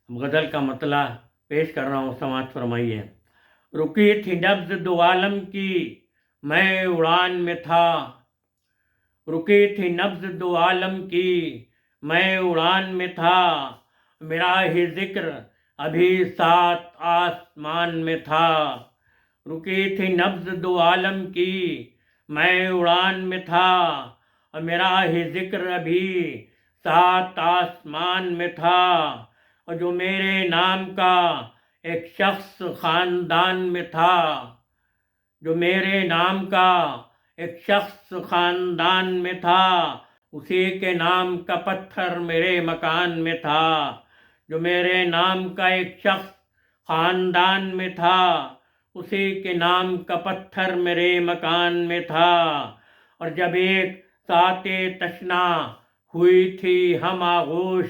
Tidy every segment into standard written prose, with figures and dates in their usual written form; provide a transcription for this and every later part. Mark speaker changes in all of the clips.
Speaker 1: غزل کا مطلع پیش کر رہا ہوں، سماعت فرمائیے۔ رکی تھی نبض دو عالم کی، میں اڑان میں تھا۔ رکی تھی نبض دو عالم کی، میں اڑان میں تھا۔ میرا ہی ذکر ابھی 7 آسمان میں تھا۔ رکی تھی نبض دو عالم کی، میں اڑان میں تھا۔ میرا ہی ذکر ابھی 7 آسمان میں تھا۔ اور جو میرے نام کا ایک شخص خاندان میں تھا، جو میرے نام کا ایک شخص خاندان میں تھا، اسی کے نام کا پتھر میرے مکان میں تھا۔ جو میرے نام کا ایک شخص خاندان میں تھا، اسی کے نام کا پتھر میرے مکان میں تھا۔ اور جب ایک ساتھ تشنا ہوئی تھی ہم آغوش،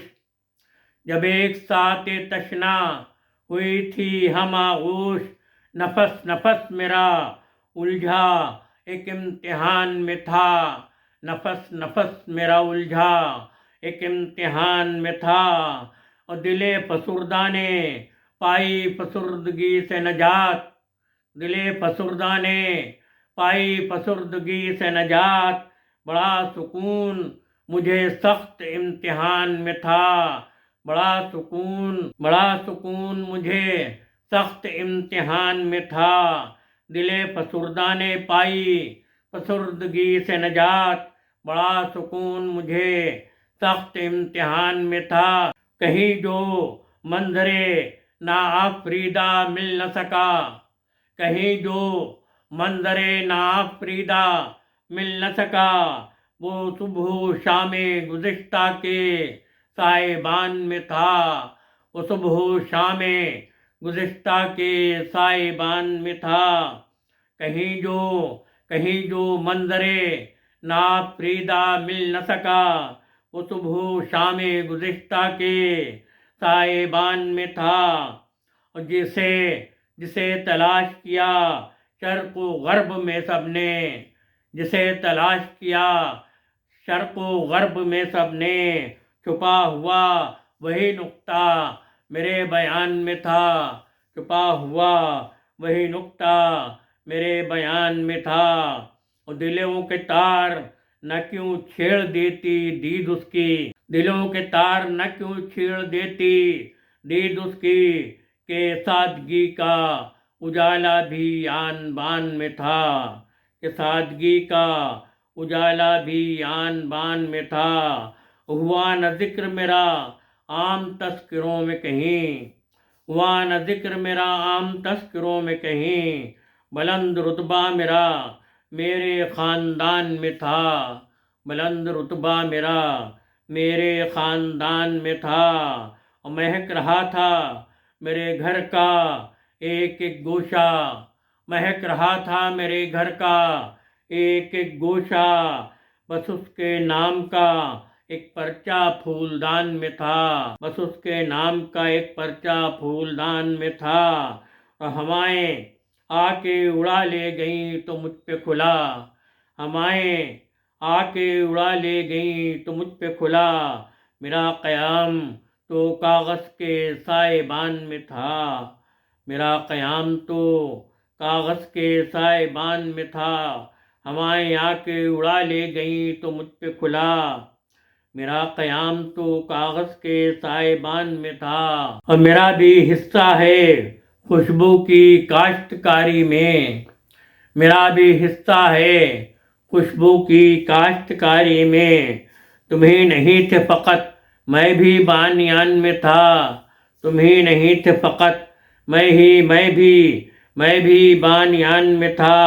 Speaker 1: جب ایک ساتھ تشنا ہوئی تھی ہم آغوش، نفس نفس میرا الجھا ایک امتحان میں تھا۔ نفس نفس میرا الجھا ایک امتحان میں تھا۔ اور دل فسردہ نے پائی فسردگی سے نجات، دل فسردہ نے پائی فسردگی سے نجات۔ بڑا سکون مجھے سخت امتحان میں تھا، بڑا سکون مجھے سخت امتحان میں تھا۔ دل فسردہ نے پائی فسردگی سے نجات، بڑا سکون مجھے سخت امتحان میں تھا۔ کہیں جو منظر ناآفریدہ مل نہ سکا، کہیں جو منظر ناآفریدہ مل نہ سکا، وہ صبح و شام گزشتہ کے سائبان میں تھا۔ وہ صبح و شام گزشتہ کے سائبان میں تھا۔ کہیں جو منظر ناآفریدہ مل نہ سکا، وہ صبح و شام گزشتہ کے سائبان میں تھا۔ اور جسے تلاش کیا شرق و غرب میں سب نے، جسے تلاش کیا شرق و غرب میں سب نے، چھپا ہوا وہی نقطہ میرے بیان میں تھا۔ چھپا ہوا وہی نقطہ میرے بیان میں تھا۔ اور دلوں کے تار نہ کیوں چھیڑ دیتی دید اس کی، دلوں کے تار نہ کیوں چھیڑ دیتی دید اس کی، کہ سادگی کا اجالا بھی آن بان میں تھا، کہ سادگی کا اجالا بھی آن بان میں تھا۔ ہوا نہ ذکر میرا عام تذکروں میں کہیں، ہوا نہ ذکر میرا عام تذکروں میں کہیں، بلند رتبہ میرا میرے خاندان میں تھا، بلند رتبہ میرا میرے خاندان میں تھا۔ اور مہک رہا تھا میرے گھر کا ایک ایک گوشہ، مہک رہا تھا میرے گھر کا ایک ایک گوشہ، بس اس کے نام کا ایک پرچہ پھولدان میں تھا، بس اس کے نام کا ایک پرچہ پھولدان میں تھا۔ اور ہوائیں آ کے اڑا لے گئیں تو مجھ پہ کھلا، ہوائیں آ کے اڑا لے گئیں تو مجھ پہ کھلا، میرا قیام تو کاغذ کے سائبان میں تھا، میرا قیام تو کاغذ کے سائبان میں تھا۔ ہوائیں آ کے اڑا لے گئیں تو مجھ پہ کھلا، میرا قیام تو کاغذ کے سائبان میں تھا۔ اور میرا بھی حصہ ہے خوشبو کی کاشتکاری میں، میرا بھی حصہ ہے خوشبو کی کاشتکاری میں۔ تم ہی نہیں تھے فقط میں بھی بانیان میں تھا، تم ہی نہیں تھے فقط میں بھی بانیان میں تھا۔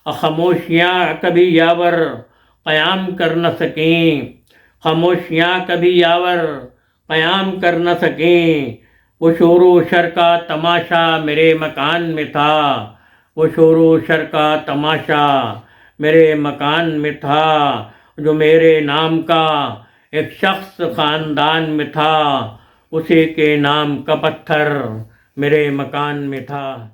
Speaker 1: اور خاموشیاں کبھی یاور قیام کر نہ سکیں، خاموشیاں کبھی یاور قیام کر نہ سکیں۔ وہ شور و شر کا تماشا میرے مکان میں تھا، وہ شور و شر کا تماشا میرے مکان میں تھا۔ جو میرے نام کا ایک شخص خاندان میں تھا، اسی کے نام کا پتھر میرے مکان میں تھا۔